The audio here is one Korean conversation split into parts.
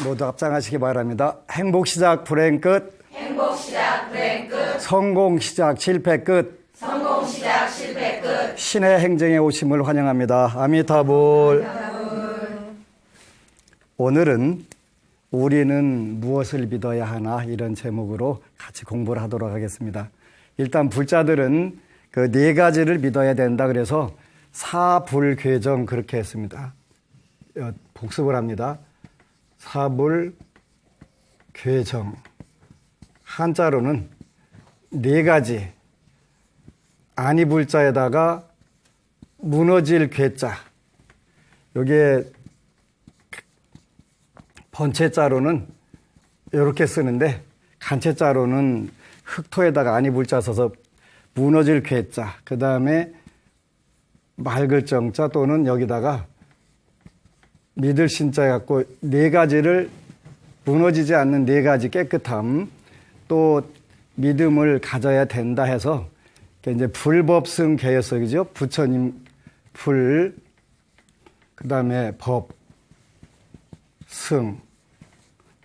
모두 합장하시기 바랍니다. 행복 시작 불행 끝. 행복 시작 불행 끝. 성공 시작 실패 끝. 성공 시작 실패 끝. 신의 행정에 오심을 환영합니다. 아미타불. 오늘은 우리는 무엇을 믿어야 하나 이런 제목으로 같이 공부를 하도록 하겠습니다. 일단 불자들은 그 네 가지를 믿어야 된다 그래서 사불괴정 그렇게 했습니다. 복습을 합니다. 사불괴정. 한자로는 네 가지. 아니 불자에다가 무너질 괴자. 요게 번체자로는 이렇게 쓰는데 간체자로는 흑토에다가 아니 불자 써서 무너질 괴자. 그 다음에 맑을 정자 또는 여기다가 믿을 신자 갖고 네 가지를 무너지지 않는 네 가지 깨끗함 또 믿음을 가져야 된다 해서 이제 불법승 개였어요. 그죠? 부처님 불, 그 다음에 법, 승,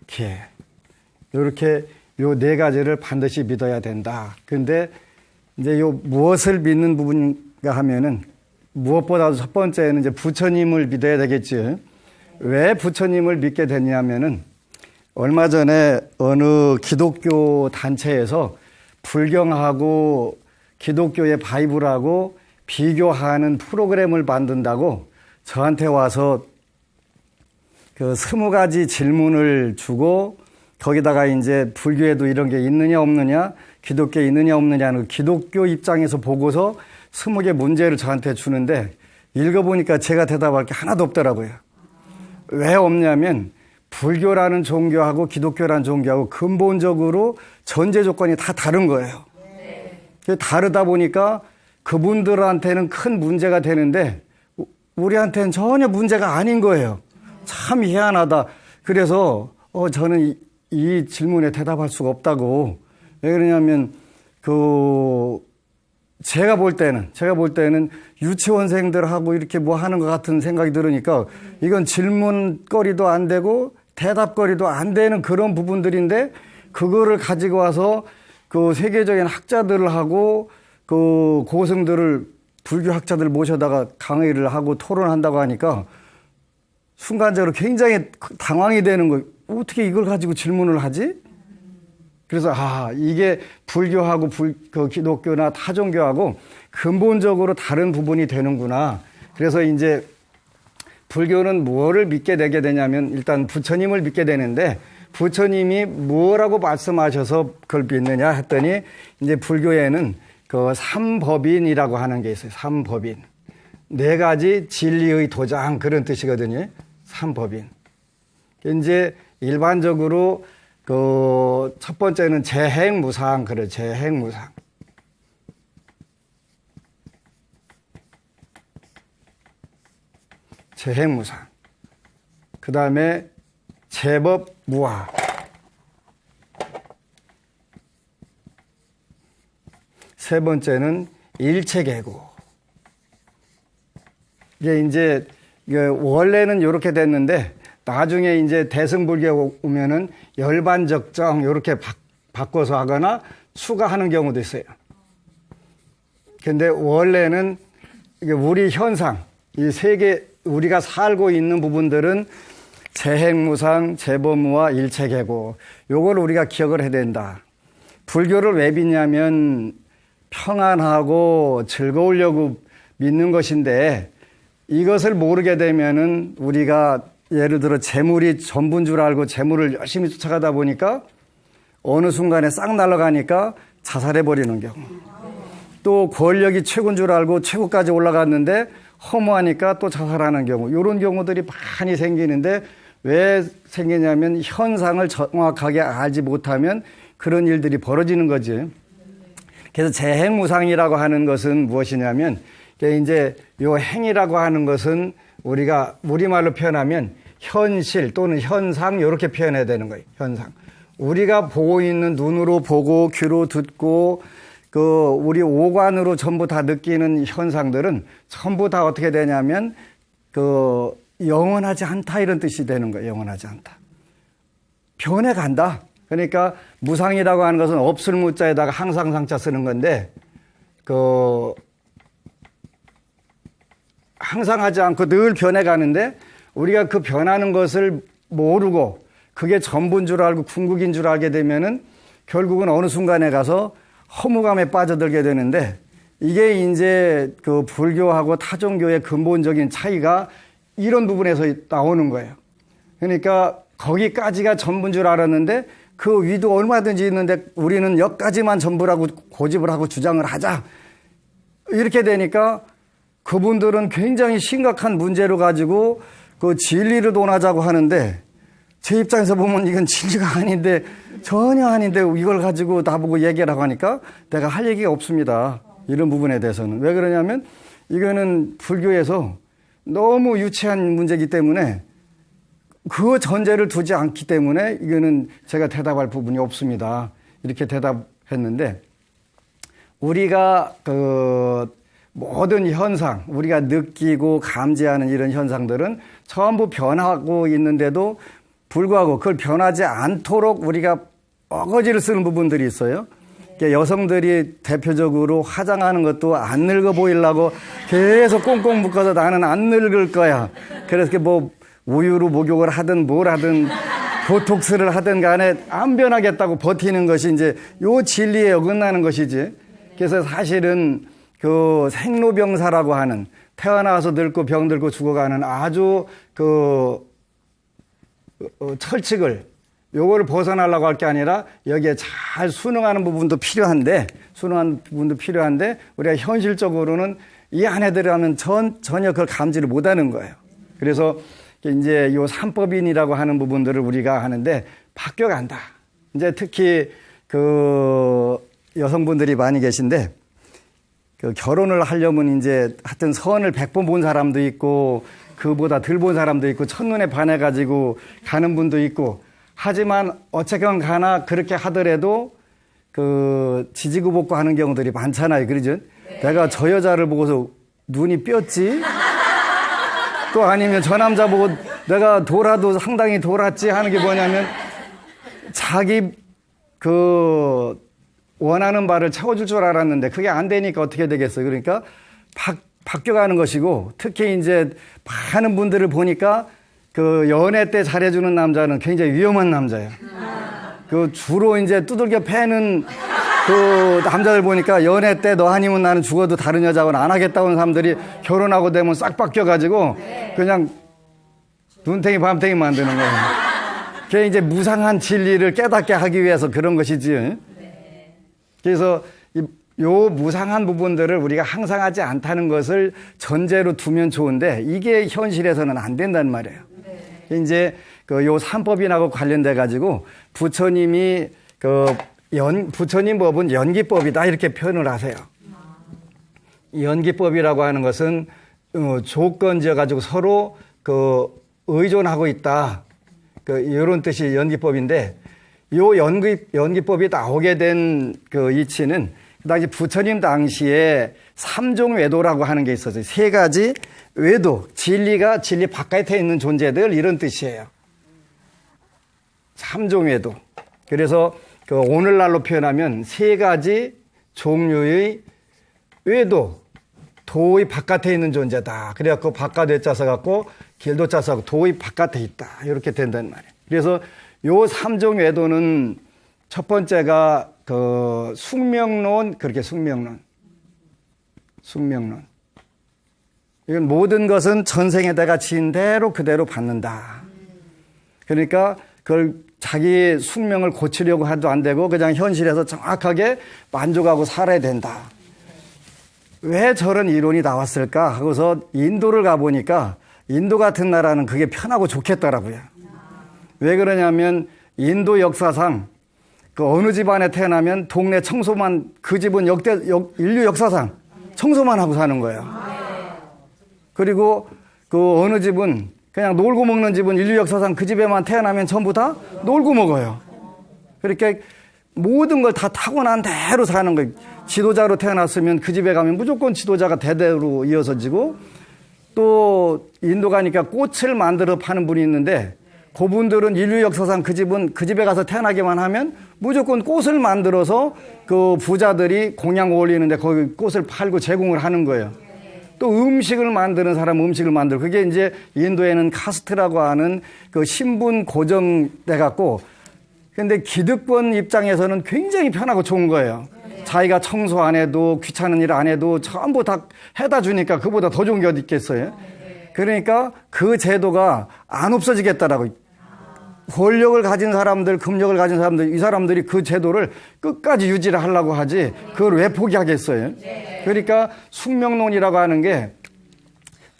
개. 이렇게 요 네 가지를 반드시 믿어야 된다. 근데 이제 요 무엇을 믿는 부분인가 하면은 무엇보다도 첫 번째는 이제 부처님을 믿어야 되겠지. 왜 부처님을 믿게 됐냐면은 얼마 전에 어느 기독교 단체에서 불경하고 기독교의 바이블하고 비교하는 프로그램을 만든다고 저한테 와서 그 20가지 질문을 주고 거기다가 이제 불교에도 이런 게 있느냐 없느냐 기독교에 있느냐 없느냐는 기독교 입장에서 보고서 20개 문제를 저한테 주는데 읽어보니까 제가 대답할 게 하나도 없더라고요. 왜 없냐면 불교라는 종교하고 기독교라는 종교하고 근본적으로 전제 조건이 다 다른 거예요. 다르다 보니까 그분들한테는 큰 문제가 되는데 우리한테는 전혀 문제가 아닌 거예요. 참 희한하다. 그래서 저는 이 질문에 대답할 수가 없다고. 왜 그러냐면 제가 볼 때는 유치원생들하고 이렇게 뭐 하는 것 같은 생각이 들으니까 이건 질문거리도 안 되고 대답거리도 안 되는 그런 부분들인데 그거를 가지고 와서 그 세계적인 학자들하고 그 고승들을 불교 학자들 모셔다가 강의를 하고 토론한다고 하니까 순간적으로 굉장히 당황이 되는 거예요. 어떻게 이걸 가지고 질문을 하지? 그래서 이게 불교하고 그 기독교나 타종교하고 근본적으로 다른 부분이 되는구나. 그래서 이제 불교는 뭐를 믿게 되게 되냐면 일단 부처님을 믿게 되는데 부처님이 뭐라고 말씀하셔서 그걸 믿느냐 했더니 이제 불교에는 그 삼법인이라고 하는 게 있어요. 삼법인. 네 가지 진리의 도장 그런 뜻이거든요. 삼법인. 이제 일반적으로 그 첫 번째는 재행무상 그래. 재행무상. 재행무상. 그 다음에 제법무화. 세 번째는 일체계고. 이게 이제 원래는 이렇게 됐는데 나중에 이제 대승불교 오면은 열반적정 이렇게 바꿔서 하거나 추가하는 경우도 있어요. 근데 원래는 우리 현상, 이 세계 우리가 살고 있는 부분들은 재행무상, 제법무화, 일체계고 요걸 우리가 기억을 해야 된다. 불교를 왜 믿냐면 평안하고 즐거우려고 믿는 것인데 이것을 모르게 되면은 우리가 예를 들어 재물이 전부인 줄 알고 재물을 열심히 쫓아가다 보니까 어느 순간에 싹 날아가니까 자살해버리는 경우. 또 권력이 최고인 줄 알고 최고까지 올라갔는데 허무하니까 또 자살하는 경우. 이런 경우들이 많이 생기는데 왜 생기냐면 현상을 정확하게 알지 못하면 그런 일들이 벌어지는 거지. 그래서 재행무상이라고 하는 것은 무엇이냐면 이제 요 행이라고 하는 것은 우리가 우리말로 표현하면 현실 또는 현상 이렇게 표현해야 되는 거예요. 현상. 우리가 보고 있는 눈으로 보고 귀로 듣고 우리 오관으로 전부 다 느끼는 현상들은 전부 다 어떻게 되냐면 영원하지 않다 이런 뜻이 되는 거예요. 영원하지 않다. 변해간다. 그러니까 무상이라고 하는 것은 없을 무자에다가 항상 상자 쓰는 건데 항상 하지 않고 늘 변해가는데 우리가 그 변하는 것을 모르고 그게 전부인 줄 알고 궁극인 줄 알게 되면은 결국은 어느 순간에 가서 허무감에 빠져들게 되는데 이게 이제 그 불교하고 타종교의 근본적인 차이가 이런 부분에서 나오는 거예요. 그러니까 거기까지가 전부인 줄 알았는데 그 위도 얼마든지 있는데 우리는 여기까지만 전부라고 고집을 하고 주장을 하자. 이렇게 되니까 그분들은 굉장히 심각한 문제로 가지고 그 진리를 논하자고 하는데 제 입장에서 보면 이건 진리가 아닌데 전혀 아닌데 이걸 가지고 나보고 얘기하라고 하니까 내가 할 얘기가 없습니다. 이런 부분에 대해서는. 왜 그러냐면 이거는 불교에서 너무 유치한 문제이기 때문에 그 전제를 두지 않기 때문에 이거는 제가 대답할 부분이 없습니다. 이렇게 대답했는데 우리가 그 모든 현상, 우리가 느끼고 감지하는 이런 현상들은 전부 변하고 있는데도 불구하고 그걸 변하지 않도록 우리가 어거지를 쓰는 부분들이 있어요. 그러니까 여성들이 대표적으로 화장하는 것도 안 늙어 보이려고 계속 꽁꽁 묶어서 나는 안 늙을 거야. 그래서 뭐 우유로 목욕을 하든 뭘 하든 보톡스를 하든 간에 안 변하겠다고 버티는 것이 이제 요 진리에 어긋나는 것이지. 그래서 사실은 그 생로병사라고 하는 태어나서 늙고 병들고 죽어가는 아주 그 철칙을 요거를 벗어나려고 할 게 아니라 여기에 잘 순응하는 부분도 필요한데 우리가 현실적으로는 이 안에 들어가면 전혀 그걸 감지를 못하는 거예요. 그래서 이제 요 삼법인이라고 하는 부분들을 우리가 하는데 바뀌어간다. 이제 특히 그 여성분들이 많이 계신데 그 결혼을 하려면 이제 하여튼 선을 100번 본 사람도 있고 그보다 덜 본 사람도 있고 첫눈에 반해가지고 가는 분도 있고 하지만 어쨌건 가나 그렇게 하더라도 그 지지구볶고 하는 경우들이 많잖아요. 그러죠? 네. 내가 저 여자를 보고서 눈이 뼈지? 또 아니면 저 남자 보고 내가 돌아도 상당히 돌았지 하는 게 뭐냐면 자기 그 원하는 바를 채워줄 줄 알았는데 그게 안 되니까 어떻게 되겠어요? 그러니까 바뀌어가는 것이고 특히 이제 많은 분들을 보니까 그 연애 때 잘해주는 남자는 굉장히 위험한 남자예요. 그 주로 이제 두들겨 패는 그 남자들 보니까 연애 때 너 아니면 나는 죽어도 다른 여자하고는 안 하겠다고 하는 사람들이 결혼하고 되면 싹 바뀌어가지고 그냥 눈탱이 밤탱이 만드는 거예요. 그게 이제 무상한 진리를 깨닫게 하기 위해서 그런 것이지. 그래서 요 무상한 부분들을 우리가 항상 하지 않다는 것을 전제로 두면 좋은데 이게 현실에서는 안 된단 말이에요. 이제 그 요 삼법인하고 관련돼 가지고 부처님이 부처님 법은 연기법이다 이렇게 표현을 하세요. 연기법이라고 하는 것은 조건지어 가지고 서로 그 의존하고 있다. 이런 뜻이 연기법인데 요 연기법이 나오게 된 그 이치는 그 당시 부처님 당시에 삼종 외도라고 하는 게 있었어요. 세 가지 외도, 진리 바깥에 있는 존재들 이런 뜻이에요. 삼종 외도. 그래서 그 오늘날로 표현하면 세 가지 종류의 외도, 도의 바깥에 있는 존재다. 그래갖고 바깥에 짜서 갖고 길도 짜서 갖고 도의 바깥에 있다. 이렇게 된단 말이에요. 그래서 요 삼종 외도는 첫 번째가 그 숙명론, 그렇게 숙명론. 이건 모든 것은 전생에 내가 지은 대로 그대로 받는다. 그러니까 그걸 자기 숙명을 고치려고 해도 안 되고 그냥 현실에서 정확하게 만족하고 살아야 된다. 왜 저런 이론이 나왔을까 하고서 인도를 가보니까 인도 같은 나라는 그게 편하고 좋겠더라고요. 왜 그러냐면 인도 역사상 그 어느 집안에 태어나면 동네 청소만 그 집은 인류 역사상 청소만 하고 사는 거예요. 그리고 그 어느 집은 그냥 놀고 먹는 집은 인류 역사상 그 집에만 태어나면 전부 다 놀고 먹어요. 그러니까 모든 걸 다 타고난 대로 사는 거예요. 지도자로 태어났으면 그 집에 가면 무조건 지도자가 대대로 이어서 지고 또 인도 가니까 꽃을 만들어 파는 분이 있는데 그분들은 인류 역사상 그 집은 그 집에 가서 태어나기만 하면 무조건 꽃을 만들어서 그 부자들이 공양 올리는데 거기 꽃을 팔고 제공을 하는 거예요. 또 음식을 만드는 사람 음식을 만들고 그게 이제 인도에는 카스트라고 하는 그 신분 고정돼 갖고 근데 기득권 입장에서는 굉장히 편하고 좋은 거예요. 자기가 청소 안 해도 귀찮은 일 안 해도 전부 다 해다 주니까 그보다 더 좋은 게 어디 있겠어요. 그러니까 그 제도가 안 없어지겠다라고 권력을 가진 사람들, 금력을 가진 사람들, 이 사람들이 그 제도를 끝까지 유지를 하려고 하지 그걸 왜 포기하겠어요? 그러니까 숙명론이라고 하는 게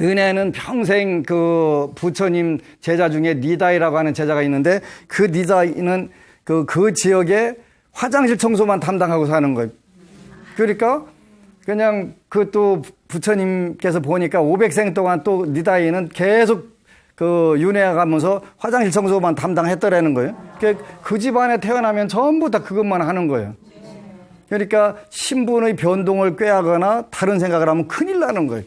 은혜는 평생 그 부처님 제자 중에 니다이라고 하는 제자가 있는데 그 니다이는 그 지역에 화장실 청소만 담당하고 사는 거예요. 그러니까 그냥 그 또 부처님께서 보니까 500생 동안 또 니다이는 계속 그 윤회 가면서 화장실 청소만 담당했더라는 거예요. 그 집안에 태어나면 전부 다 그것만 하는 거예요. 그러니까 신분의 변동을 꾀하거나 다른 생각을 하면 큰일 나는 거예요.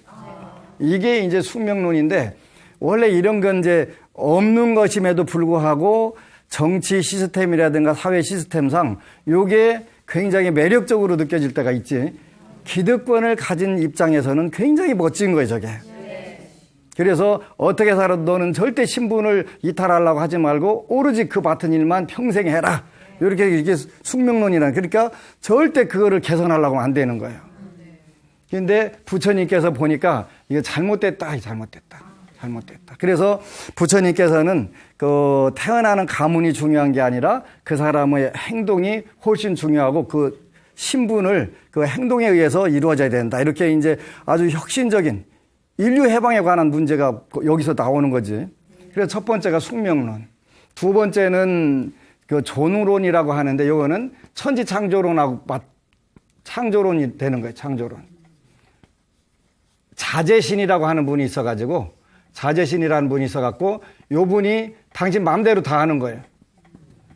이게 이제 숙명론인데 원래 이런 건 이제 없는 것임에도 불구하고 정치 시스템이라든가 사회 시스템상 이게 굉장히 매력적으로 느껴질 때가 있지. 기득권을 가진 입장에서는 굉장히 멋진 거예요, 저게. 그래서 어떻게 살아도 너는 절대 신분을 이탈하려고 하지 말고 오로지 그 맡은 일만 평생 해라. 이렇게 이게 숙명론이란 그러니까 절대 그거를 개선하려고 하면 안 되는 거예요. 근데 부처님께서 보니까 이거 잘못됐다. 그래서 부처님께서는 그 태어나는 가문이 중요한 게 아니라 그 사람의 행동이 훨씬 중요하고 그 신분을 그 행동에 의해서 이루어져야 된다. 이렇게 이제 아주 혁신적인 인류 해방에 관한 문제가 여기서 나오는 거지. 그래서 첫 번째가 숙명론. 두 번째는 그 존우론이라고 하는데 이거는 천지창조론하고 창조론이 되는 거예요. 창조론. 자재신이라고 하는 분이 있어가지고 자재신이라는 분이 있어갖고 요 분이 당신 마음대로 다 하는 거예요.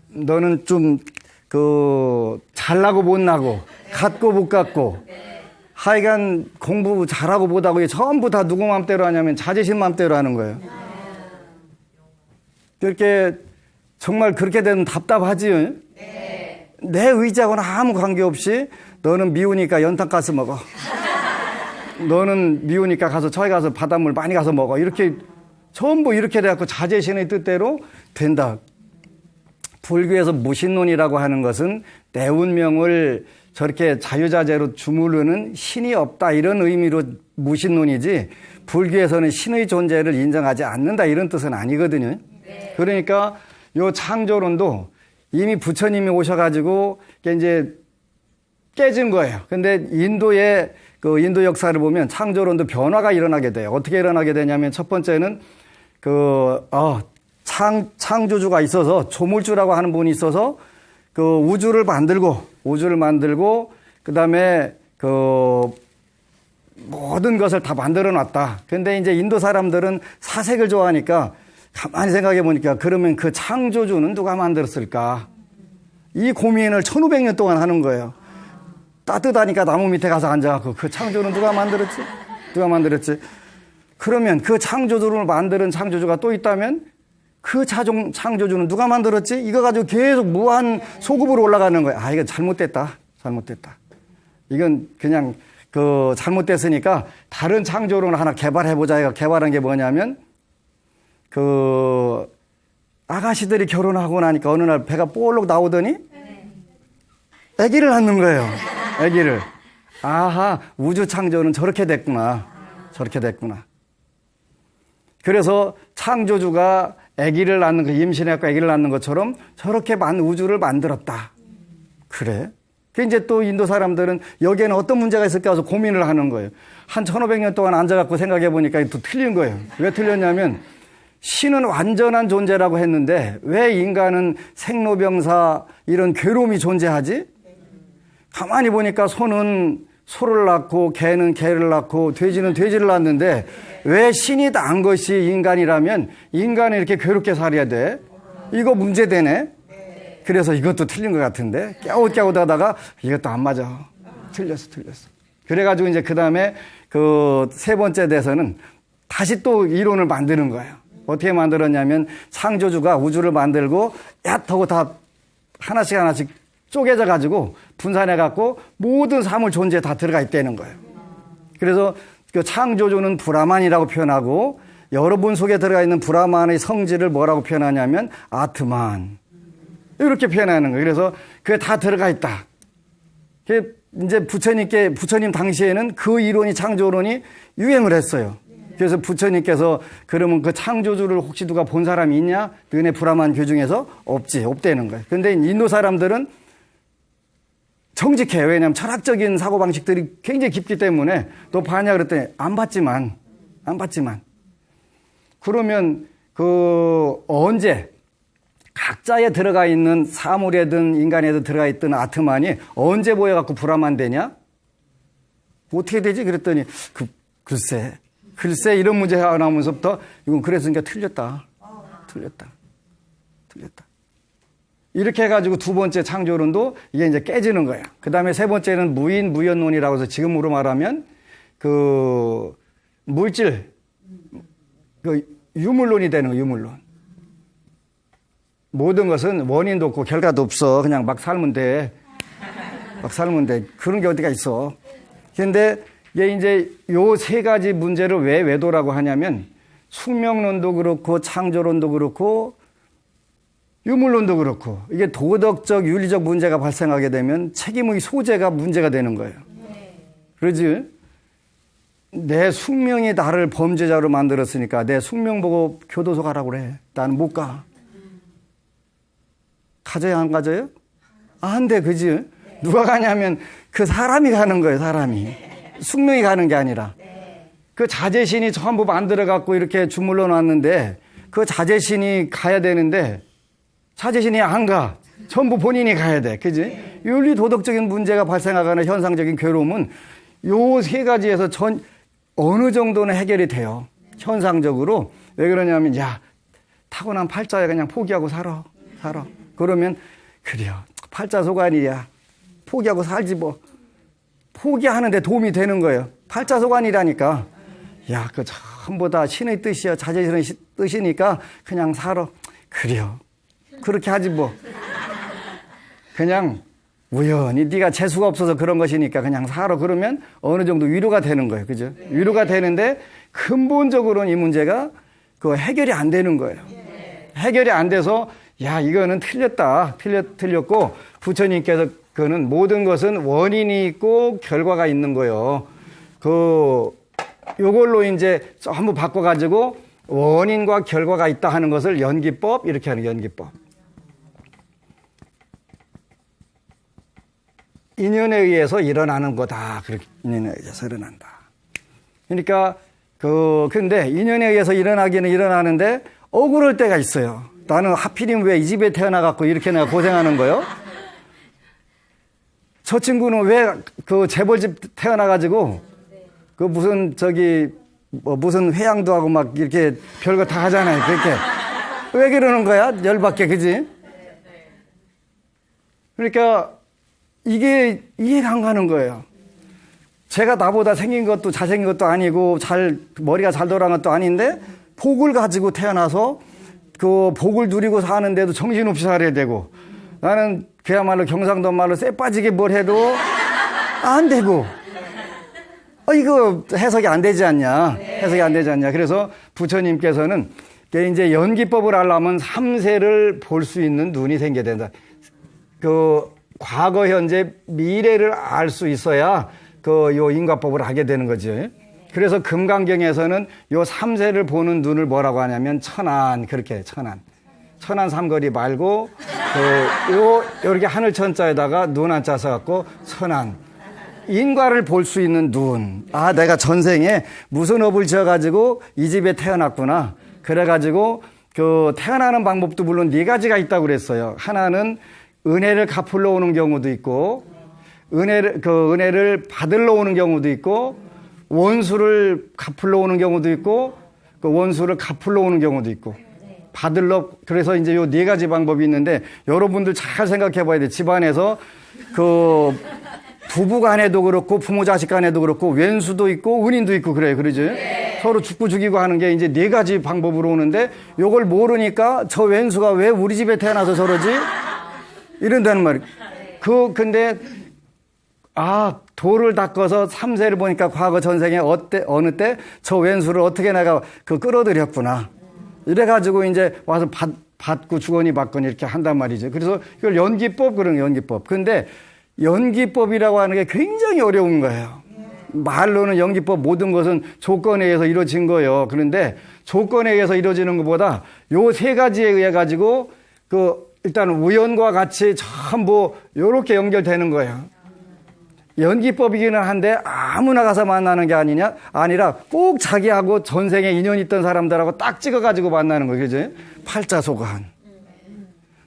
너는 좀 잘나고 못나고 갖고 못 갖고 하여간 공부 잘하고 못하고 전부 다 누구 마음대로 하냐면 자재신 마음대로 하는 거예요. 그렇게 정말 그렇게 되면 답답하지. 내 의지하고는 아무 관계없이 너는 미우니까 연탄가스 먹어. 너는 미우니까 가서 저기 가서 바닷물 많이 가서 먹어. 이렇게 전부 이렇게 돼갖고 자재신의 뜻대로 된다. 불교에서 무신론이라고 하는 것은 내 운명을 저렇게 자유자재로 주무르는 신이 없다 이런 의미로 무신론이지 불교에서는 신의 존재를 인정하지 않는다 이런 뜻은 아니거든요. 그러니까 요 창조론도 이미 부처님이 오셔가지고 이제 깨진 거예요. 근데 인도의 그 인도 역사를 보면 창조론도 변화가 일어나게 돼요. 어떻게 일어나게 되냐면 첫 번째는 창조주가 있어서 조물주라고 하는 분이 있어서 그 우주를 만들고 그다음에 그 모든 것을 다 만들어 놨다. 근데 이제 인도 사람들은 사색을 좋아하니까 가만히 생각해 보니까 그러면 그 창조주는 누가 만들었을까? 이 고민을 1500년 동안 하는 거예요. 따뜻하니까 나무 밑에 가서 앉아갖고 그 창조는 누가 만들었지? 그러면 그 창조주를 만드는 창조주가 또 있다면 그 창조주는 누가 만들었지? 이거 가지고 계속 무한 소급으로 올라가는 거예요. 이거 잘못됐다. 이건 그냥 잘못됐으니까 다른 창조론을 하나 개발해보자. 개발한 게 뭐냐면 아가씨들이 결혼하고 나니까 어느 날 배가 볼록 나오더니 아기를 낳는 거예요. 아기를. 우주 창조는 저렇게 됐구나. 그래서 창조주가 아기를 낳는 임신해갖고 아기를 낳는 것처럼 저렇게 우주를 만들었다. 그래? 그 이제 또 인도 사람들은 여기에는 어떤 문제가 있을까 해서 고민을 하는 거예요. 한 1500년 동안 앉아갖고 생각해 보니까 또 틀린 거예요. 왜 틀렸냐면 신은 완전한 존재라고 했는데 왜 인간은 생로병사 이런 괴로움이 존재하지? 가만히 보니까 소는 소를 낳고 개는 개를 낳고 돼지는 돼지를 낳는데 왜 신이 낳은 것이 인간이라면 인간이 이렇게 괴롭게 살아야 돼? 이거 문제되네? 그래서 이것도 틀린 것 같은데 깨우다가 이것도 안 맞아. 틀렸어. 그래가지고 이제 그 다음에 세 번째 대해서는 다시 또 이론을 만드는 거예요. 어떻게 만들었냐면 창조주가 우주를 만들고 얕하고 다 하나씩 하나씩 쪼개져 가지고 분산해 갖고 모든 사물 존재에 다 들어가 있다는 거예요. 그래서 그 창조주는 브라만이라고 표현하고 여러분 속에 들어가 있는 브라만의 성질을 뭐라고 표현하냐면 아트만. 이렇게 표현하는 거예요. 그래서 그게 다 들어가 있다. 이제 부처님 당시에는 그 이론이 창조론이 유행을 했어요. 그래서 부처님께서 그러면 그 창조주를 혹시 누가 본 사람이 있냐? 너네 브라만 교 중에서 없다는 거예요. 근데 인도 사람들은 정직해요. 왜냐하면 철학적인 사고방식들이 굉장히 깊기 때문에 너 봤냐 그랬더니 안 봤지만. 그러면 언제 각자에 들어가 있는 사물에든 인간에든 들어가 있던 아트만이 언제 보여갖고 브라만 되냐? 어떻게 되지? 그랬더니 글쎄 이런 문제가 나오면서부터 이건 그랬으니까 틀렸다. 이렇게 해가지고 두 번째 창조론도 이게 이제 깨지는 거예요. 그 다음에 세 번째는 무인무연론이라고 해서 지금으로 말하면 물질, 유물론이 되는 거예요, 유물론. 모든 것은 원인도 없고 결과도 없어. 그냥 막 살면 돼. 그런 게 어디가 있어. 근데 이게 이제 요 세 가지 문제를 왜 외도라고 하냐면 숙명론도 그렇고 창조론도 그렇고 유물론도 그렇고 이게 도덕적 윤리적 문제가 발생하게 되면 책임의 소재가 문제가 되는 거예요. 그러지? 내 숙명이 나를 범죄자로 만들었으니까 내 숙명 보고 교도소 가라고 그래. 나는 못 가. 가져야 안 가져요? 안 돼, 그지? 누가 가냐면 그 사람이 가는 거예요, 사람이. 숙명이 가는 게 아니라. 그 자제신이 전부 만들어갖고 이렇게 주물러 놨는데 그 자제신이 가야 되는데 자제신이 안 가. 전부 본인이 가야 돼, 그지? 윤리 도덕적인 문제가 발생하거나 현상적인 괴로움은 요 세 가지에서 어느 정도는 해결이 돼요. 현상적으로. 왜 그러냐면, 타고난 팔자야 그냥 포기하고 살아. 그러면, 그래요. 팔자소관이야. 포기하고 살지 뭐. 포기하는데 도움이 되는 거예요. 팔자소관이라니까. 그 전부 다 신의 뜻이야. 자제신의 뜻이니까 그냥 살아. 그래요. 그렇게 하지 뭐. 그냥 우연히 네가 재수가 없어서 그런 것이니까 그냥 살아. 그러면 어느 정도 위로가 되는 거예요. 그죠? 위로가 되는데 근본적으로는 이 문제가 해결이 안 되는 거예요. 해결이 안 돼서 이거는 틀렸고 부처님께서 그거는 모든 것은 원인이 있고 결과가 있는 거예요. 요걸로 이제 전부 바꿔가지고 원인과 결과가 있다 하는 것을 연기법 이렇게 하는 연기법. 인연에 의해서 일어나는 거다. 그렇게 인연에 의해서 일어난다. 그러니까 근데 인연에 의해서 일어나기는 일어나는데 억울할 때가 있어요. 나는 하필이면 왜 이 집에 태어나갖고 이렇게 내가 고생하는 거요? 저 친구는 왜 재벌집 태어나가지고 무슨 회양도 하고 막 이렇게 별거 다 하잖아요. 그렇게. 왜 그러는 거야? 열받게, 그지? 그러니까 이게 이해가 안 가는 거예요. 제가 나보다 생긴 것도 잘생긴 것도 아니고 머리가 잘 돌아간 것도 아닌데 복을 가지고 태어나서 복을 누리고 사는데도 정신없이 살아야 되고 나는 그야말로 경상도 말로 쎄 빠지게 뭘 해도 안 되고 이거 해석이 안 되지 않냐. 그래서 부처님께서는 이제 연기법을 하려면 3세를 볼 수 있는 눈이 생겨야 된다. 과거, 현재, 미래를 알 수 있어야 요 인과법을 하게 되는 거죠. 그래서 금강경에서는 요 3세를 보는 눈을 뭐라고 하냐면 천안, 그렇게 천안 삼거리 말고 요렇게 하늘 천자에다가 눈 한자 써갖고 천안. 인과를 볼 수 있는 눈. 내가 전생에 무슨 업을 지어가지고 이 집에 태어났구나. 그래가지고 태어나는 방법도 물론 4가지가 있다고 그랬어요. 하나는 은혜를 갚으러 오는 경우도 있고, 은혜를 받으러 오는 경우도 있고, 원수를 갚으러 오는 경우도 있고, 원수를 갚으러 오는 경우도 있고, 그래서 이제 요 4가지 방법이 있는데, 여러분들 잘 생각해 봐야 돼. 집안에서 부부 간에도 그렇고, 부모 자식 간에도 그렇고, 왼수도 있고, 은인도 있고, 그래요. 그러죠? 서로 죽고 죽이고 하는 게 이제 네 가지 방법으로 오는데 요걸 모르니까 저 왼수가 왜 우리 집에 태어나서 저러지? 이런다는 말이에요. 근데 돌을 닦아서 3세를 보니까 과거 전생에 어느 때 저 왼수를 어떻게 내가 끌어들였구나. 이래가지고 이제 와서 받고 주거니 받거니 이렇게 한단 말이죠. 그래서 이걸 연기법, 그런 연기법. 근데 연기법이라고 하는 게 굉장히 어려운 거예요. 말로는 연기법 모든 것은 조건에 의해서 이루어진 거예요. 그런데 조건에 의해서 이루어지는 것보다 요 세 가지에 의해 가지고 일단 우연과 같이 전부 요렇게 연결되는 거예요. 연기법이기는 한데 아무나 가서 만나는 게 아니라 꼭 자기하고 전생에 인연이 있던 사람들하고 딱 찍어가지고 만나는 거예요. 그죠? 팔자소관.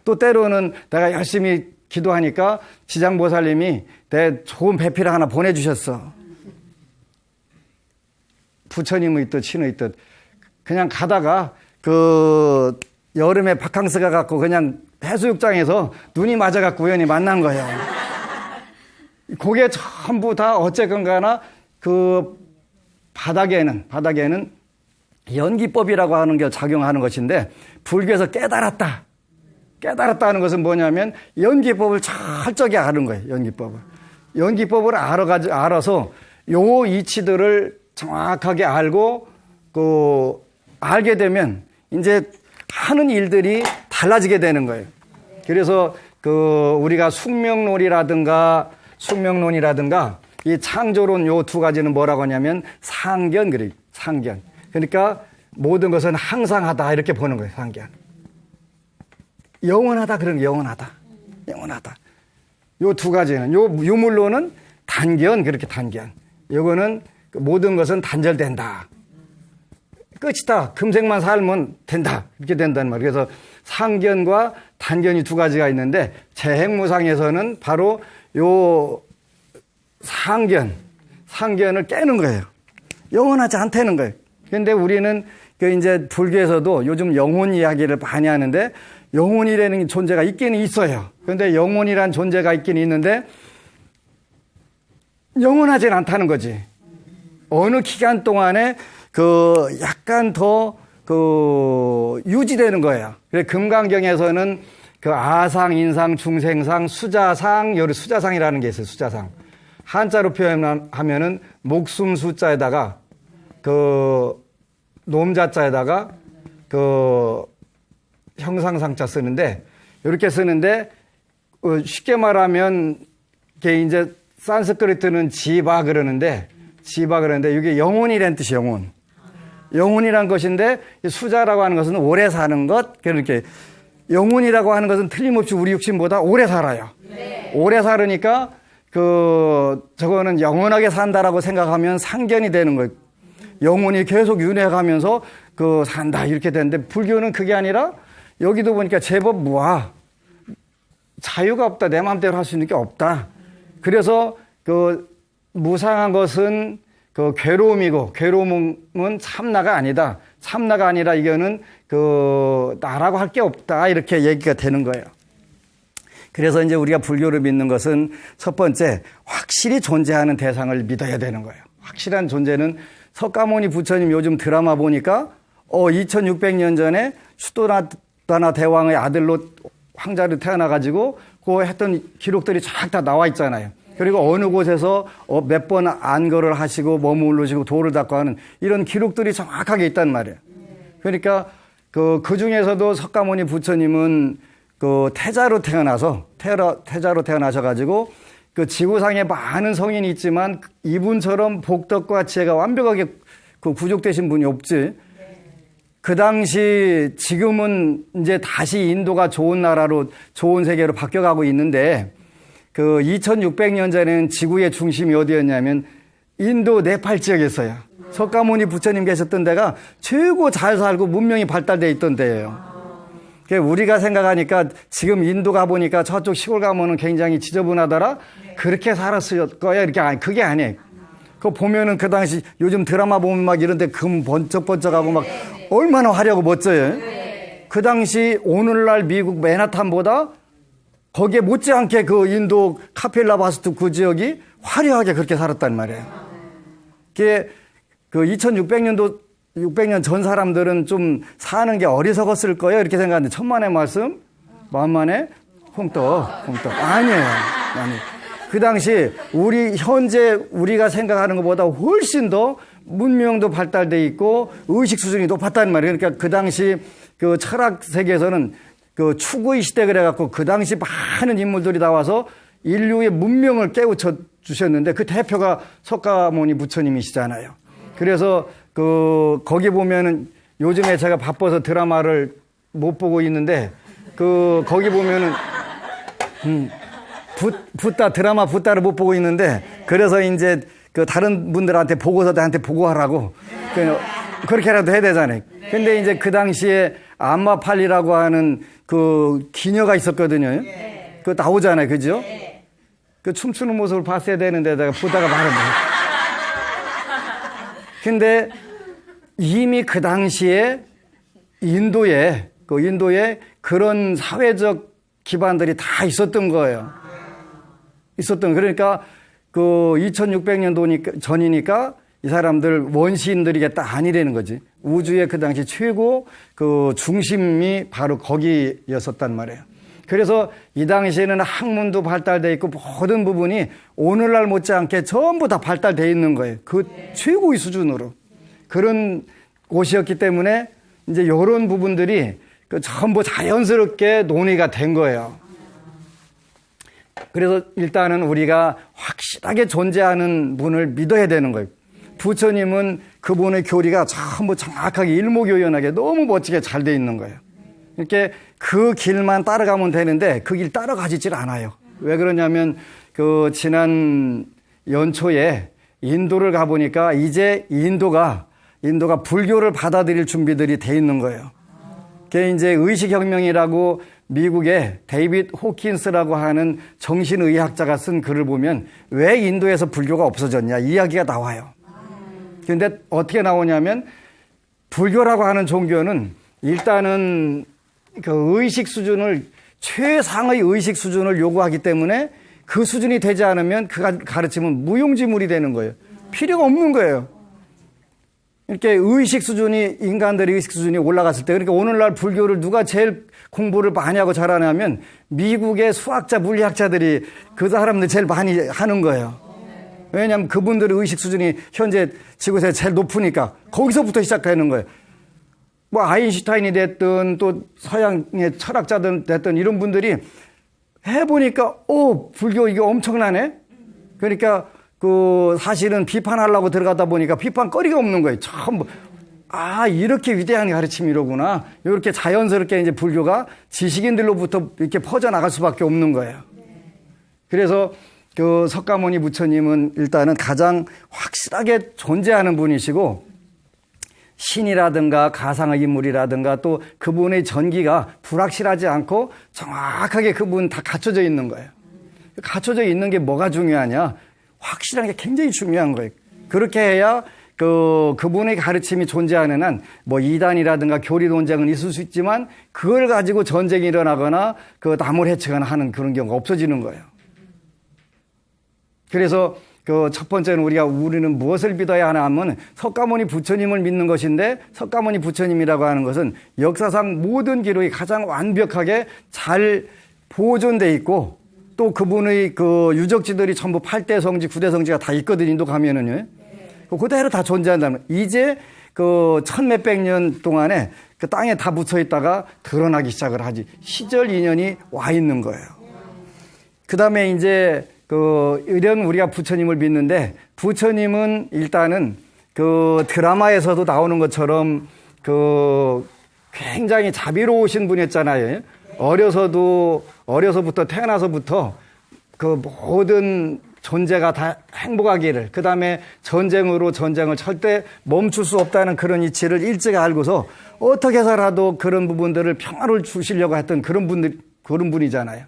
또 때로는 내가 열심히 기도하니까 지장보살님이 내 좋은 배필 하나 보내주셨어. 부처님의 뜻, 신의 뜻. 그냥 가다가 여름에 바캉스가 갖고 그냥 해수욕장에서 눈이 맞아갖고 우연히 만난 거예요. 그게 전부 다 어쨌건 가나 바닥에는 연기법이라고 하는 게 작용하는 것인데 불교에서 깨달았다는 것은 뭐냐면 연기법을 철저하게 아는 거예요. 연기법을 알아서 요 이치들을 정확하게 알고 알게 되면 이제 하는 일들이 달라지게 되는 거예요. 그래서 우리가 숙명론이라든가 이 창조론 요 두 가지는 뭐라고 하냐면 상견. 그러니까 모든 것은 항상하다 이렇게 보는 거예요. 상견. 영원하다 그런 게 영원하다. 요 두 가지는 유물론은 단견. 요거는 모든 것은 단절된다. 끝이다. 금생만 살면 된다. 이렇게 된다는 말이에요. 그래서 상견과 단견이 두 가지가 있는데 재행무상에서는 바로 요 상견을 깨는 거예요. 영원하지 않다는 거예요. 그런데 우리는 이제 불교에서도 요즘 영혼 이야기를 많이 하는데 영혼이라는 존재가 있기는 있어요. 그런데 영혼이란 존재가 있기는 있는데 영원하지는 않다는 거지. 어느 기간 동안에 약간 더 유지되는 거예요. 그래서 금강경에서는 아상, 인상, 중생상, 수자상, 여기 수자상이라는 게 있어요. 수자상. 한자로 표현하면은 목숨 숫자에다가 놈자자에다가 형상상자 쓰는데 이렇게 쓰는데 쉽게 말하면 이게 이제 산스크리트는 지바 그러는데 이게 영혼이라는 뜻이에요. 영혼이란 것인데 수자라고 하는 것은 오래 사는 것. 그렇게 영혼이라고 하는 것은 틀림없이 우리 육신보다 오래 살아요. 네. 오래 살으니까 저거는 영원하게 산다라고 생각하면 상견이 되는 거예요. 영혼이 계속 윤회가면서 산다 이렇게 되는데 불교는 그게 아니라 여기도 보니까 제법 자유가 없다. 내 마음대로 할 수 있는 게 없다. 그래서 무상한 것은 괴로움이고 괴로움은 참나가 아니다. 참나가 아니라 이거는 나라고 할 게 없다. 이렇게 얘기가 되는 거예요. 그래서 이제 우리가 불교를 믿는 것은 첫 번째 확실히 존재하는 대상을 믿어야 되는 거예요. 확실한 존재는 석가모니 부처님 요즘 드라마 보니까 2600년 전에 수도나다나 대왕의 아들로 황자로 태어나가지고 했던 기록들이 쫙 다 나와 있잖아요. 그리고 어느 곳에서 몇 번 안거를 하시고 머무르시고 돌을 닦고 하는 이런 기록들이 정확하게 있단 말이에요. 그러니까 그 중에서도 석가모니 부처님은 태자로 태어나셔가지고 지구상에 많은 성인이 있지만 이분처럼 복덕과 지혜가 완벽하게 구족되신 분이 없지. 그 당시 지금은 이제 다시 인도가 좋은 나라로 좋은 세계로 바뀌어가고 있는데 2600년 전에는 지구의 중심이 어디였냐면 인도 네팔 지역이었어요. 석가모니 부처님 계셨던 데가 최고 잘 살고 문명이 발달되어 있던 데예요. 우리가 생각하니까 지금 인도 가보니까 저쪽 시골 가면은 굉장히 지저분하더라? 그렇게 살았을 거야? 그게 아니에요. 그거 보면은 그 당시 요즘 드라마 보면 막 이런 데 금 번쩍번쩍하고 막 얼마나 화려하고 멋져요. 그 당시 오늘날 미국 맨하탄보다 거기에 못지않게 인도 카필라바스투 그 지역이 화려하게 그렇게 살았단 말이에요. 그게 2600년도 600년 전 사람들은 좀 사는 게 어리석었을 거예요. 이렇게 생각하는데 천만의 말씀, 만만의 홍떡. 아니에요. 아니. 그 당시 현재 우리가 생각하는 것보다 훨씬 더 문명도 발달돼 있고 의식 수준이 높았단 말이에요. 그러니까 그 당시 그 철학 세계에서는 그 추구의 시대 그래갖고 그 당시 많은 인물들이 나와서 인류의 문명을 깨우쳐 주셨는데 그 대표가 석가모니 부처님이시잖아요. 그래서 거기 보면은 요즘에 제가 바빠서 드라마를 못 보고 있는데 거기 보면은 드라마 붓다를 못 보고 있는데 그래서 이제 다른 분들한테 보고서 나한테 보고하라고 그렇게라도 해야 되잖아요. 근데 이제 그 당시에 암마팔리라고 하는 기녀가 있었거든요. 그거 나오잖아요. 그죠? 그 춤추는 모습을 봤어야 되는데 내가 보다가 말았네. 근데 이미 그 당시에 인도에 그런 사회적 기반들이 다 있었던 거예요. 그러니까 2600년 전이니까 이 사람들 원시인들이겠다 아니라는 거지. 우주의 그 당시 최고 중심이 바로 거기였었단 말이에요. 그래서 이 당시에는 학문도 발달되어 있고 모든 부분이 오늘날 못지않게 전부 다 발달되어 있는 거예요. 최고의 수준으로. 그런 곳이었기 때문에 이제 이런 부분들이 전부 자연스럽게 논의가 된 거예요. 그래서 일단은 우리가 확실하게 존재하는 분을 믿어야 되는 거예요. 부처님은 그분의 교리가 전부 정확하게 일목요연하게 너무 멋지게 잘 돼 있는 거예요. 이렇게 그 길만 따라가면 되는데 그 길 따라가지질 않아요. 왜 그러냐면 지난 연초에 인도를 가보니까 이제 인도가 불교를 받아들일 준비들이 돼 있는 거예요. 그게 이제 의식혁명이라고 미국의 데이빗 호킨스라고 하는 정신의학자가 쓴 글을 보면 왜 인도에서 불교가 없어졌냐 이야기가 나와요. 그런데 어떻게 나오냐면 불교라고 하는 종교는 일단은 의식 수준을 최상의 의식 수준을 요구하기 때문에 그 수준이 되지 않으면 그 가르침은 무용지물이 되는 거예요. 필요가 없는 거예요. 이렇게 인간들의 의식 수준이 올라갔을 때, 그러니까 오늘날 불교를 누가 제일 공부를 많이 하고 잘하냐면 미국의 수학자, 물리학자들이 그 사람들 제일 많이 하는 거예요. 왜냐하면 그분들의 의식 수준이 현재 지구에서 제일 높으니까 거기서부터 시작하는 거예요. 아인슈타인이 됐든 또 서양의 철학자들 됐든 이런 분들이 해보니까 불교 이게 엄청나네. 그러니까 사실은 비판하려고 들어가다 보니까 비판거리가 없는 거예요. 전부 이렇게 위대한 가르침이로구나. 이렇게 자연스럽게 이제 불교가 지식인들로부터 이렇게 퍼져나갈 수밖에 없는 거예요. 그래서 석가모니 부처님은 일단은 가장 확실하게 존재하는 분이시고 신이라든가 가상의 인물이라든가 또 그분의 전기가 불확실하지 않고 정확하게 그분 다 갖춰져 있는 거예요. 갖춰져 있는 게 뭐가 중요하냐? 확실한 게 굉장히 중요한 거예요. 그렇게 해야 그분의 가르침이 존재하는 한 이단이라든가 교리 논쟁은 있을 수 있지만 그걸 가지고 전쟁이 일어나거나 남을 해치거나 하는 그런 경우가 없어지는 거예요. 그래서 첫 번째는 우리는 무엇을 믿어야 하나 하면 석가모니 부처님을 믿는 것인데 석가모니 부처님이라고 하는 것은 역사상 모든 기록이 가장 완벽하게 잘 보존돼 있고 또 그분의 유적지들이 전부 8대 성지, 9대 성지가 다 있거든요. 인도 가면은요. 그대로 다 존재한다면 이제 1000몇백 년 동안에 그 땅에 다 묻혀 있다가 드러나기 시작을 하지. 시절 인연이 와 있는 거예요. 그 다음에 이제 이런 우리가 부처님을 믿는데 부처님은 일단은 드라마에서도 나오는 것처럼 굉장히 자비로우신 분이었잖아요. 어려서부터 태어나서부터 모든 존재가 다 행복하기를, 그 다음에 전쟁을 절대 멈출 수 없다는 그런 이치를 일찍 알고서 어떻게 해서라도 그런 부분들을 평화를 주시려고 했던 그런 분이잖아요.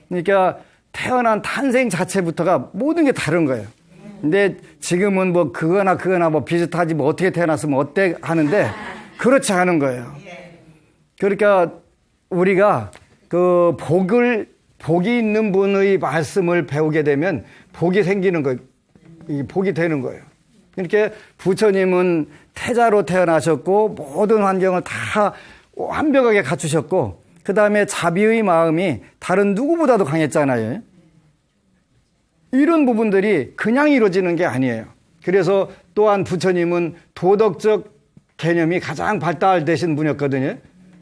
그러니까 태어난 탄생 자체부터가 모든 게 다른 거예요. 근데 지금은 그거나 비슷하지 어떻게 태어났으면 어때 하는데 그렇지 않은 거예요. 그러니까 우리가 복이 있는 분의 말씀을 배우게 되면 복이 생기는 거예요. 복이 되는 거예요. 이렇게 부처님은 태자로 태어나셨고 모든 환경을 다 완벽하게 갖추셨고 그 다음에 자비의 마음이 다른 누구보다도 강했잖아요. 이런 부분들이 그냥 이루어지는 게 아니에요. 그래서 또한 부처님은 도덕적 개념이 가장 발달되신 분이었거든요.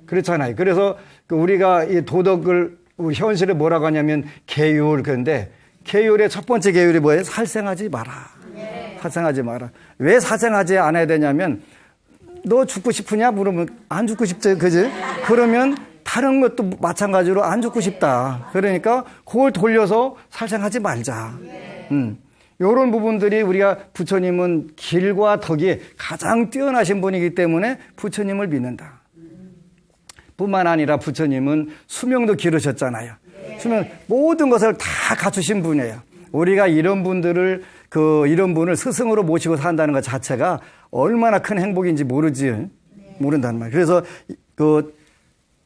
그렇잖아요. 그래서 우리가 이 도덕을 우리 현실에 뭐라고 하냐면 계율. 그런데 계율의 첫 번째 계율이 뭐예요? 살생하지 마라. 살생하지 마라. 왜 살생하지 않아야 되냐면 너 죽고 싶으냐 물으면 안 죽고 싶죠. 그지? 그러면 다른 것도 마찬가지로 안 죽고 싶다. 그러니까 그걸 돌려서 살생하지 말자. 이런 부분들이 우리가 부처님은 길과 덕이 가장 뛰어나신 분이기 때문에 부처님을 믿는다. 뿐만 아니라 부처님은 수명도 기르셨잖아요. 수명 모든 것을 다 갖추신 분이에요. 우리가 이런 분들을 이런 분을 스승으로 모시고 산다는 것 자체가 얼마나 큰 행복인지 모른다는 말. 그래서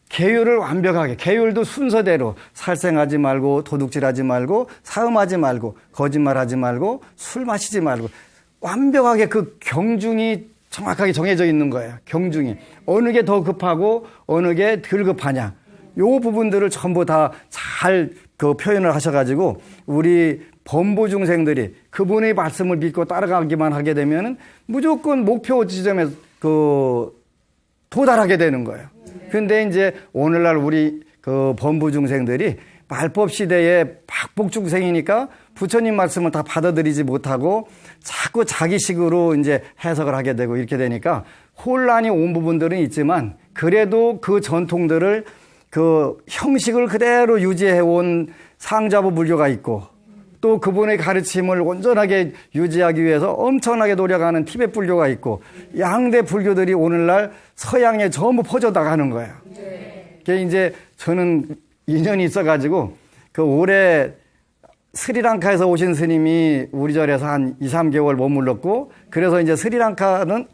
계율을 완벽하게, 계율도 순서대로 살생하지 말고 도둑질하지 말고 사음하지 말고 거짓말하지 말고 술 마시지 말고 완벽하게 그 경중이 정확하게 정해져 있는 거예요. 경중이 어느 게 더 급하고 어느 게 덜 급하냐. 요 부분들을 전부 다 잘 표현을 하셔가지고 우리 범부 중생들이 그분의 말씀을 믿고 따라가기만 하게 되면은 무조건 목표 지점에 도달하게 되는 거예요. 근데 이제 오늘날 우리 범부 중생들이 말법 시대의 박복 중생이니까 부처님 말씀을 다 받아들이지 못하고 자꾸 자기식으로 이제 해석을 하게 되고 이렇게 되니까 혼란이 온 부분들은 있지만 그래도 그 전통들을 형식을 그대로 유지해온 상자부 불교가 있고 또 그분의 가르침을 온전하게 유지하기 위해서 엄청나게 노력하는 티베트 불교가 있고 양대 불교들이 오늘날 서양에 전부 퍼져 나가는 거예요. 그게 이제 저는 인연이 있어가지고 올해 스리랑카에서 오신 스님이 우리 절에서 한 2, 3개월 머물렀고 그래서 이제 스리랑카는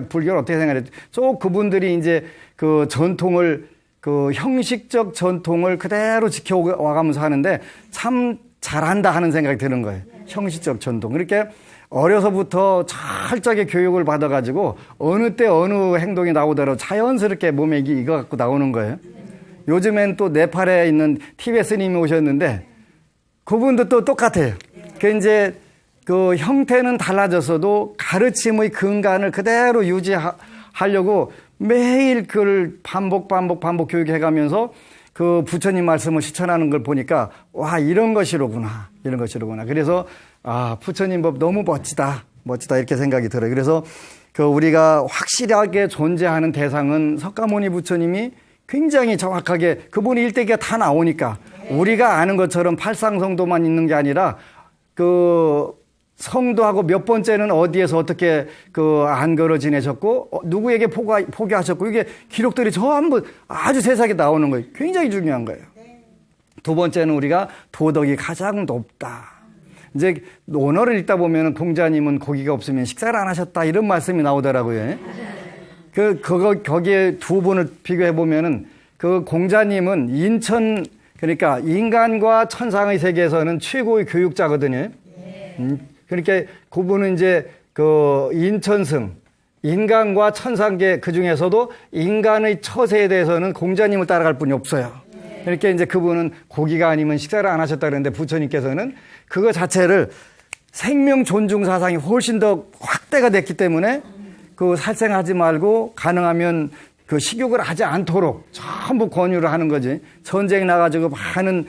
불교를 어떻게 생각했죠? 그분들이 이제 전통을 형식적 전통을 그대로 지켜와가면서 하는데 참 잘한다 하는 생각이 드는 거예요. 형식적 전통. 그렇게 어려서부터 철저하게 교육을 받아가지고 어느 때 어느 행동이 나오더라도 자연스럽게 몸에 이거 갖고 나오는 거예요. 요즘엔 또 네팔에 있는 티베트 스님이 오셨는데 그분도 또 똑같아요. 이제 형태는 달라졌어도 가르침의 근간을 그대로 유지하려고 매일 그걸 반복 교육해가면서 부처님 말씀을 실천하는 걸 보니까 와 이런 것이로구나. 그래서 부처님 법 너무 멋지다 이렇게 생각이 들어요. 그래서 우리가 확실하게 존재하는 대상은 석가모니 부처님이 굉장히 정확하게 그분이 일대기가 다 나오니까 우리가 아는 것처럼 팔상성도만 있는 게 아니라 성도하고 몇 번째는 어디에서 어떻게 안거로 지내셨고 누구에게 포교하셨고 이게 기록들이 전부 아주 세세하게 나오는 거예요. 굉장히 중요한 거예요. 두 번째는 우리가 도덕이 가장 높다. 이제 논어를 읽다 보면 공자님은 고기가 없으면 식사를 안 하셨다 이런 말씀이 나오더라고요. 거기에 두 분을 비교해 보면은 공자님은 그러니까 인간과 천상의 세계에서는 최고의 교육자거든요. 그러니까 그분은 이제 인천승, 인간과 천상계 그 중에서도 인간의 처세에 대해서는 공자님을 따라갈 분이 없어요. 그러니까 이제 그분은 고기가 아니면 식사를 안 하셨다 그랬는데 부처님께서는 그거 자체를 생명 존중 사상이 훨씬 더 확대가 됐기 때문에 살생하지 말고 가능하면 식욕을 하지 않도록 전부 권유를 하는 거지. 전쟁 나가지고 많은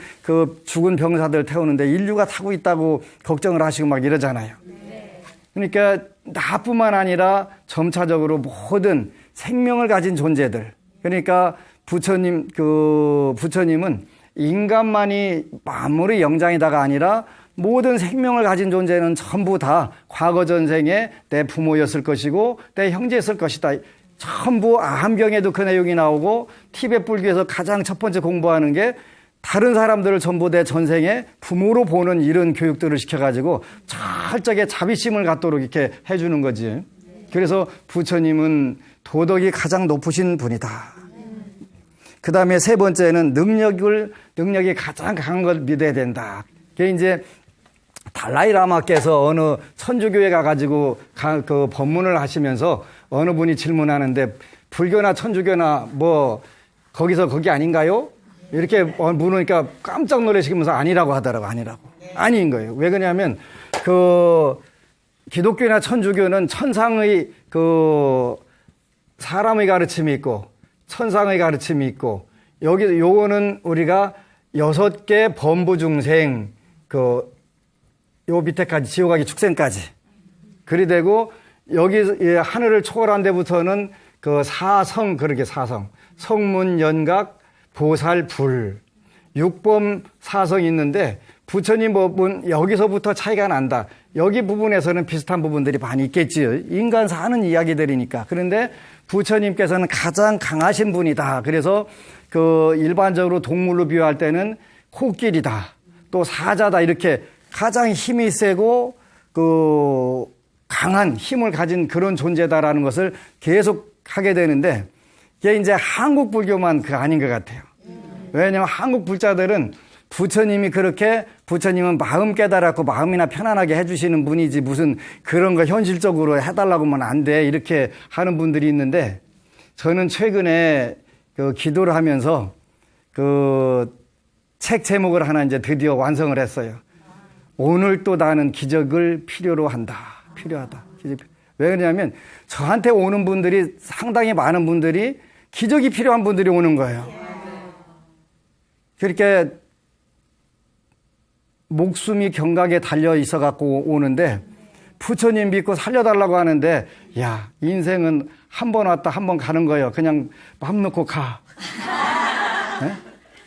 죽은 병사들 태우는데 인류가 타고 있다고 걱정을 하시고 막 이러잖아요. 그러니까 나뿐만 아니라 점차적으로 모든 생명을 가진 존재들. 그러니까 부처님은 인간만이 만물의 영장이다가 아니라 모든 생명을 가진 존재는 전부 다 과거 전생에 내 부모였을 것이고 내 형제였을 것이다. 전부 아함경에도 그 내용이 나오고 티베트 불교에서 가장 첫 번째 공부하는 게 다른 사람들을 전부 내 전생에 부모로 보는 이런 교육들을 시켜가지고 철저하게 자비심을 갖도록 이렇게 해주는 거지. 그래서 부처님은 도덕이 가장 높으신 분이다. 그 다음에 세 번째는 능력이 가장 강한 걸 믿어야 된다. 그게 이제 달라이라마께서 어느 천주교회 가가지고 그 법문을 하시면서 어느 분이 질문하는데 불교나 천주교나 뭐 거기서 거기 아닌가요? 이렇게 물으니까 깜짝 놀라시면서 아니라고 하더라고. 아니라고. 아닌 거예요. 왜 그러냐면 그 기독교나 천주교는 천상의 그 사람의 가르침이 있고 천상의 가르침이 있고 여기 요거는 우리가 6개 범부 중생 그 요 밑에까지 지옥하기 축생까지 그리 되고 여기 하늘을 초월한 데부터는 그 사성 그렇게 사성 성문 연각 보살 불 6범 사성이 있는데 부처님 법은 여기서부터 차이가 난다. 여기 부분에서는 비슷한 부분들이 많이 있겠지요. 인간 사는 이야기들이니까. 그런데 부처님께서는 가장 강하신 분이다. 그래서 그 일반적으로 동물로 비유할 때는 코끼리다. 또 사자다. 이렇게 가장 힘이 세고 그 강한 힘을 가진 그런 존재다라는 것을 계속 하게 되는데 이게 이제 한국 불교만 그 아닌 것 같아요. 왜냐하면 한국 불자들은 부처님이 그렇게 부처님은 마음 깨달았고 마음이나 편안하게 해주시는 분이지 무슨 그런 거 현실적으로 해달라고 하면 안 돼 이렇게 하는 분들이 있는데 저는 최근에 그 기도를 하면서 그 책 제목을 하나 이제 드디어 완성을 했어요. 오늘 또 나는 기적을 필요로 한다. 필요하다. 왜 그러냐면 저한테 오는 분들이 상당히 많은 분들이 기적이 필요한 분들이 오는 거예요. 그렇게 목숨이 경각에 달려 있어 갖고 오는데 부처님 믿고 살려달라고 하는데 야 인생은 한 번 왔다 한 번 가는 거예요. 그냥 맘 놓고 가. 네?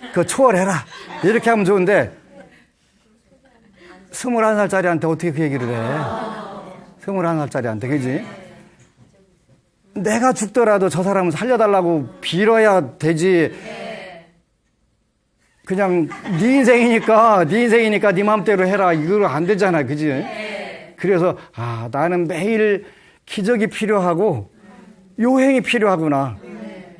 그거 초월해라. 이렇게 하면 좋은데 21살짜리한테 어떻게 그 얘기를 해. 21살짜리한테 그지? 내가 죽더라도 저 사람은 살려달라고 빌어야 되지. 그냥 네 인생이니까 네 마음대로 해라. 이거 안 되잖아. 그지? 그래서 나는 매일 기적이 필요하고 요행이 필요하구나.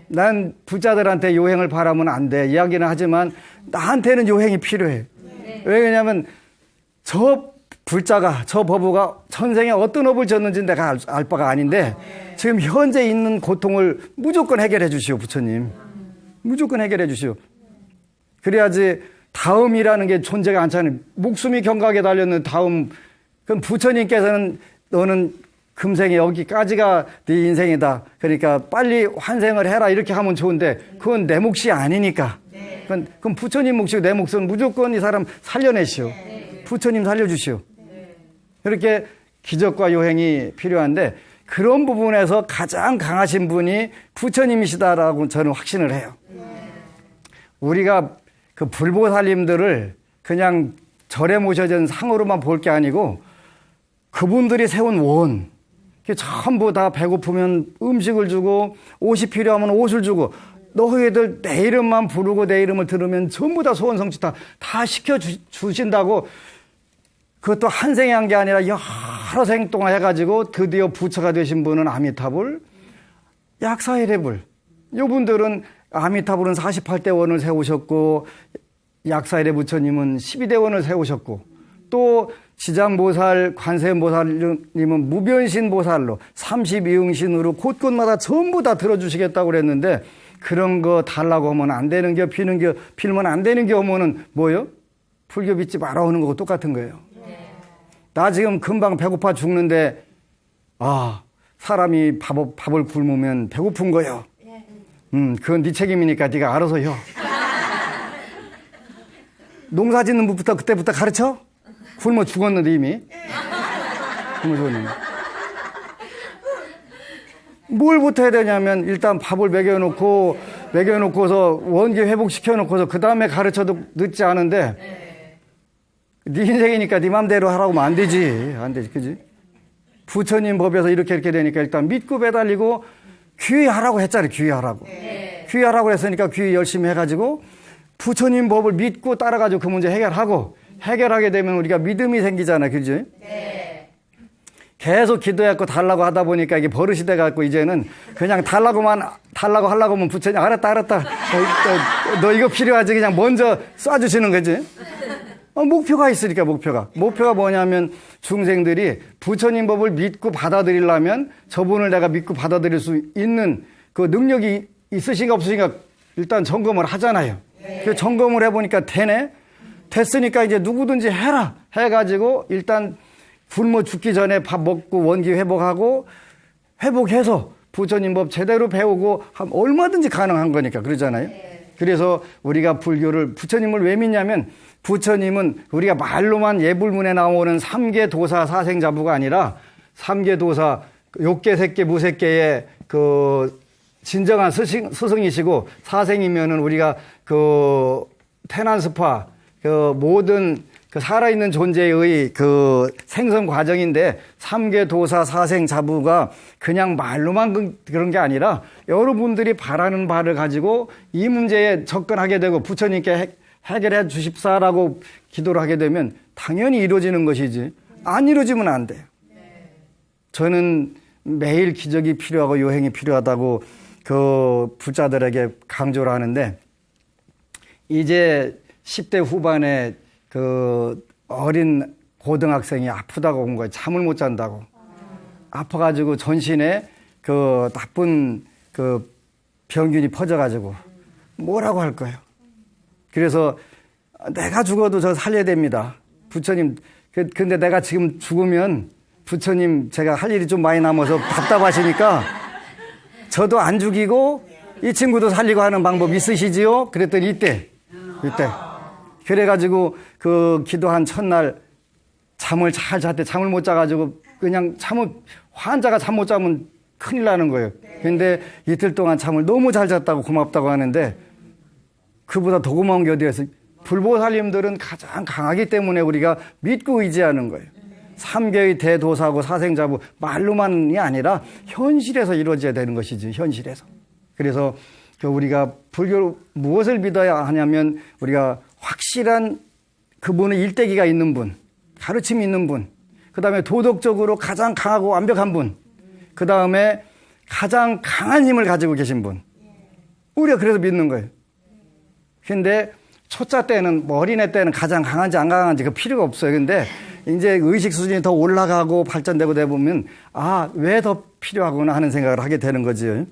난 부자들한테 요행을 바라면 안 돼. 이야기는 하지만 나한테는 요행이 필요해. 왜 그러냐면 저 불자가 저 법우가 전생에 어떤 업을 졌는지 내가 알 바가 아닌데 지금 현재 있는 고통을 무조건 해결해 주시오. 부처님. 무조건 해결해 주시오. 그래야지 다음이라는 게 존재가 않잖아요. 목숨이 경각에 달렸는 다음. 그럼 부처님께서는 너는 금생에 여기까지가 네 인생이다. 그러니까 빨리 환생을 해라. 이렇게 하면 좋은데 그건 내 몫이 아니니까. 그럼 부처님 몫이고 내 몫은 무조건 이 사람 살려내시오. 부처님 살려주시오. 이렇게 기적과 요행이 필요한데 그런 부분에서 가장 강하신 분이 부처님이시다라고 저는 확신을 해요. 우리가 그 불보살님들을 그냥 절에 모셔진 상으로만 볼 게 아니고 그분들이 세운 원, 전부 다 배고프면 음식을 주고 옷이 필요하면 옷을 주고 너희들 내 이름만 부르고 내 이름을 들으면 전부 다 소원 성취 다 시켜주신다고 그것도 한 생에 한 게 아니라 여러 생 동안 해가지고 드디어 부처가 되신 분은 아미타불, 약사이레불. 이분들은 아미타불은 48대 원을 세우셨고 약사이레 부처님은 12대 원을 세우셨고 또 지장보살, 관세음보살님은 무변신보살로 32응신으로 곳곳마다 전부 다 들어주시겠다고 그랬는데 그런 거 달라고 하면 안 되는 게 빌면 안 되는 게 오면은 뭐예요? 불교 믿지 마라 하는 거고 똑같은 거예요. 나 지금 금방 배고파 죽는데 사람이 밥을 굶으면 배고픈 거예요. 그건 네 책임이니까 네가 알아서 해. 농사 짓는 법부터 그때부터 가르쳐? 굶어 죽었는데 이미. 굶어 죽었는데. 뭘부터 해야 되냐면 일단 밥을 먹여놓고서 원기 회복시켜놓고서 그 다음에 가르쳐도 늦지 않은데 네 인생이니까 네 맘대로 하라고 하면 안 되지. 안 되지. 그지? 부처님 법에서 이렇게 되니까 일단 믿고 배달리고 귀의하라고 했잖아요. 귀의하라고. 귀의하라고 했으니까 귀의 열심히 해가지고 부처님 법을 믿고 따라가지고 그 문제 해결하게 되면 우리가 믿음이 생기잖아요. 그지? 계속 기도했고 달라고 하다 보니까 이게 버릇이 돼갖고 이제는 그냥 달라고 하려고 하면 부처님 알았다. 너 이거 필요하지? 그냥 먼저 쏴주시는 거지. 목표가 있으니까 목표가 뭐냐면 중생들이 부처님 법을 믿고 받아들이려면 저분을 내가 믿고 받아들일 수 있는 그 능력이 있으신가 없으신가 일단 점검을 하잖아요. 그 점검을 해보니까 되네. 됐으니까 이제 누구든지 해라 해가지고 일단 굶어 죽기 전에 밥 먹고 원기 회복하고 회복해서 부처님 법 제대로 배우고 하면 얼마든지 가능한 거니까 그러잖아요. 그래서 우리가 불교를 부처님을 왜 믿냐면 부처님은 우리가 말로만 예불문에 나오는 삼계 도사 사생자부가 아니라 삼계 도사 욕계 색계 무색계의 그 진정한 스승이시고 사생이면은 우리가 그 태난스파 그 모든 그 살아있는 존재의 그 생성 과정인데 삼계 도사 사생 자부가 그냥 말로만 그런 게 아니라 여러분들이 바라는 바를 가지고 이 문제에 접근하게 되고 부처님께 해결해 주십사라고 기도를 하게 되면 당연히 이루어지는 것이지 안 이루어지면 안 돼요. 저는 매일 기적이 필요하고 요행이 필요하다고 그 불자들에게 강조를 하는데 이제 10대 후반에 그 어린 고등학생이 아프다고 온 거예요. 잠을 못 잔다고. 아파가지고 전신에 그 나쁜 그 병균이 퍼져가지고 뭐라고 할 거예요. 그래서 내가 죽어도 저 살려야 됩니다. 부처님, 근데 내가 지금 죽으면 부처님 제가 할 일이 좀 많이 남아서 답답하시니까 저도 안 죽이고 이 친구도 살리고 하는 방법 있으시지요? 그랬더니 이때. 그래가지고 그 기도한 첫날 잠을 잘 잤대. 잠을 못 자가지고 그냥 환자가 잠 못 자면 큰일 나는 거예요. 근데 이틀 동안 잠을 너무 잘 잤다고 고맙다고 하는데 그보다 더 고마운 게 어디에서 불보살님들은 가장 강하기 때문에 우리가 믿고 의지하는 거예요. 삼계의 대도사고 사생자부 말로만이 아니라 현실에서 이루어져야 되는 것이지 현실에서. 그래서 우리가 불교로 무엇을 믿어야 하냐면 우리가 확실한 그분의 일대기가 있는 분, 가르침이 있는 분, 그 다음에 도덕적으로 가장 강하고 완벽한 분, 그 다음에 가장 강한 힘을 가지고 계신 분. 우리가 그래서 믿는 거예요. 근데 초짜 때는 어린애 때는 가장 강한지 안 강한지 그 필요가 없어요. 근데 이제 의식 수준이 더 올라가고 발전되고 되다 보면 왜 더 필요하구나 하는 생각을 하게 되는 거지.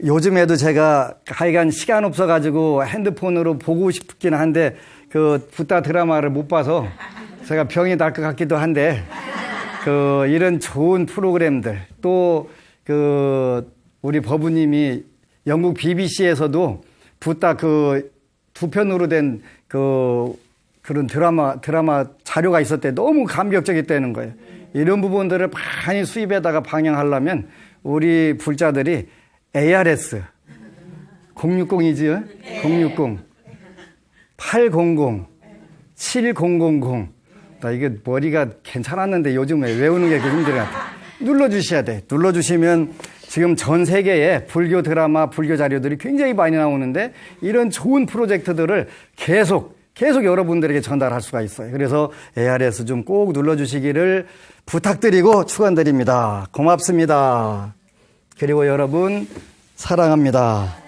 요즘에도 제가 하여간 시간 없어가지고 핸드폰으로 보고 싶긴 한데 그 붓다 드라마를 못 봐서 제가 병이 날 것 같기도 한데 그 이런 좋은 프로그램들 또 그 우리 법우님이 영국 BBC에서도 붓다 그 두 편으로 된 그런 드라마 자료가 있었대. 너무 감격적이었다는 거예요. 이런 부분들을 많이 수입에다가 방영하려면 우리 불자들이 ARS 060이지요? 060 800 7000 나 이게 머리가 괜찮았는데 요즘에 외우는 게 힘들어. 눌러주셔야 돼. 눌러주시면 지금 전 세계에 불교 드라마, 불교 자료들이 굉장히 많이 나오는데 이런 좋은 프로젝트들을 계속 여러분들에게 전달할 수가 있어요. 그래서 ARS 좀 꼭 눌러주시기를 부탁드리고 축원드립니다. 고맙습니다. 그리고 여러분 사랑합니다.